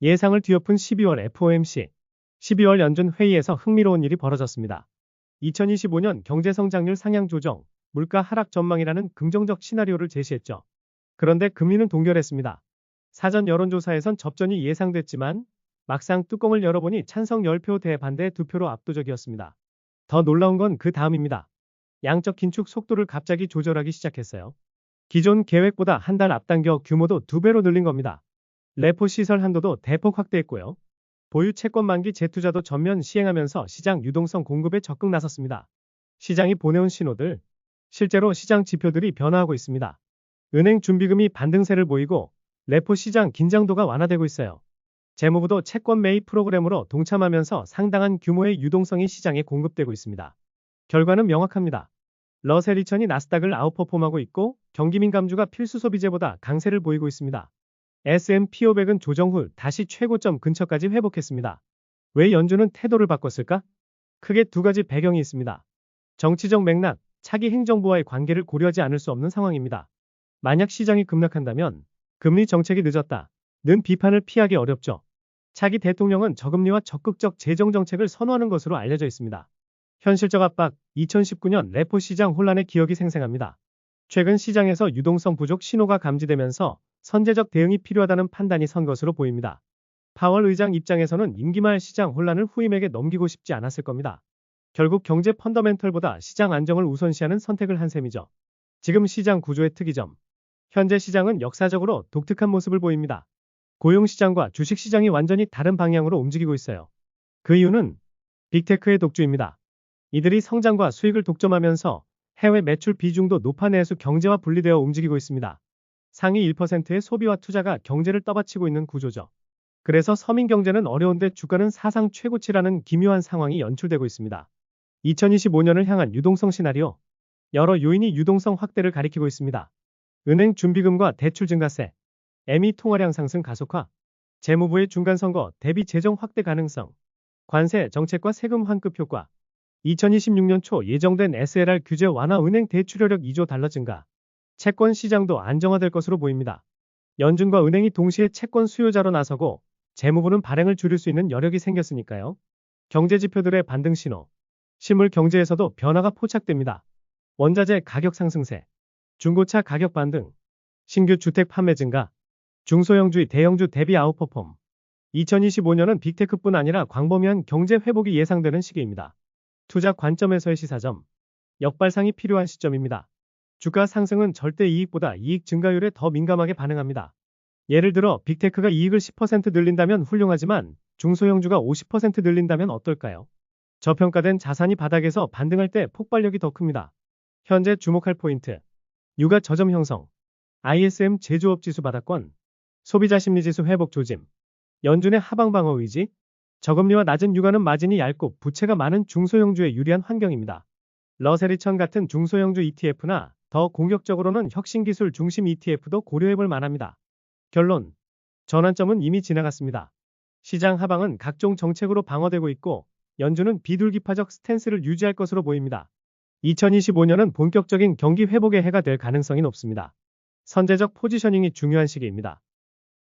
예상을 뒤엎은 12월 FOMC. 12월 연준 회의에서 흥미로운 일이 벌어졌습니다. 2025년 경제성장률 상향 조정, 물가 하락 전망이라는 긍정적 시나리오를 제시했죠. 그런데 금리는 동결했습니다. 사전 여론조사에선 접전이 예상됐지만 막상 뚜껑을 열어보니 찬성 10표 대 반대 2표로 압도적이었습니다. 더 놀라운 건 그 다음입니다. 양적 긴축 속도를 갑자기 조절하기 시작했어요. 기존 계획보다 한 달 앞당겨 규모도 2배로 늘린 겁니다. 레포 시설 한도도 대폭 확대했고요. 보유 채권 만기 재투자도 전면 시행하면서 시장 유동성 공급에 적극 나섰습니다. 시장이 보내온 신호들, 실제로 시장 지표들이 변화하고 있습니다. 은행 준비금이 반등세를 보이고 레포 시장 긴장도가 완화되고 있어요. 재무부도 채권 매입 프로그램으로 동참하면서 상당한 규모의 유동성이 시장에 공급되고 있습니다. 결과는 명확합니다. 러셀 2000이 나스닥을 아웃퍼폼하고 있고 경기민감주가 필수 소비재보다 강세를 보이고 있습니다. S&P 500은 조정 후 다시 최고점 근처까지 회복했습니다. 왜 연준은 태도를 바꿨을까? 크게 두 가지 배경이 있습니다. 정치적 맥락, 차기 행정부와의 관계를 고려하지 않을 수 없는 상황입니다. 만약 시장이 급락한다면 금리 정책이 늦었다는 비판을 피하기 어렵죠. 차기 대통령은 저금리와 적극적 재정 정책을 선호하는 것으로 알려져 있습니다. 현실적 압박, 2019년 레포 시장 혼란의 기억이 생생합니다. 최근 시장에서 유동성 부족 신호가 감지되면서 선제적 대응이 필요하다는 판단이 선 것으로 보입니다. 파월 의장 입장에서는 임기 말 시장 혼란을 후임에게 넘기고 싶지 않았을 겁니다. 결국 경제 펀더멘털보다 시장 안정을 우선시하는 선택을 한 셈이죠. 지금 시장 구조의 특이점. 현재 시장은 역사적으로 독특한 모습을 보입니다. 고용시장과 주식시장이 완전히 다른 방향으로 움직이고 있어요. 그 이유는 빅테크의 독주입니다. 이들이 성장과 수익을 독점하면서 해외 매출 비중도 높아 내수 경제와 분리되어 움직이고 있습니다. 상위 1%의 소비와 투자가 경제를 떠받치고 있는 구조죠. 그래서 서민 경제는 어려운데 주가는 사상 최고치라는 기묘한 상황이 연출되고 있습니다. 2025년을 향한 유동성 시나리오. 여러 요인이 유동성 확대를 가리키고 있습니다. 은행 준비금과 대출 증가세, ME 통화량 상승 가속화, 재무부의 중간선거 대비 재정 확대 가능성, 관세 정책과 세금 환급 효과, 2026년 초 예정된 SLR 규제 완화 은행 대출효력 2조 달러 증가, 채권 시장도 안정화될 것으로 보입니다. 연준과 은행이 동시에 채권 수요자로 나서고 재무부는 발행을 줄일 수 있는 여력이 생겼으니까요. 경제 지표들의 반등 신호. 실물 경제에서도 변화가 포착됩니다. 원자재 가격 상승세, 중고차 가격 반등, 신규 주택 판매 증가, 중소형주의 대형주 대비 아웃퍼폼. 2025년은 빅테크뿐 아니라 광범위한 경제 회복이 예상되는 시기입니다. 투자 관점에서의 시사점. 역발상이 필요한 시점입니다. 주가 상승은 절대 이익보다 이익 증가율에 더 민감하게 반응합니다. 예를 들어 빅테크가 이익을 10% 늘린다면 훌륭하지만 중소형주가 50% 늘린다면 어떨까요? 저평가된 자산이 바닥에서 반등할 때 폭발력이 더 큽니다. 현재 주목할 포인트. 유가 저점 형성. ISM 제조업 지수 바닥권. 소비자 심리지수 회복 조짐. 연준의 하방 방어 의지. 저금리와 낮은 유가는 마진이 얇고 부채가 많은 중소형주에 유리한 환경입니다. 러셀 2000 같은 중소형주 ETF나 더 공격적으로는 혁신기술 중심 ETF도 고려해볼 만합니다. 결론. 전환점은 이미 지나갔습니다. 시장 하방은 각종 정책으로 방어되고 있고 연준은 비둘기파적 스탠스를 유지할 것으로 보입니다. 2025년은 본격적인 경기 회복의 해가 될 가능성이 높습니다. 선제적 포지셔닝이 중요한 시기입니다.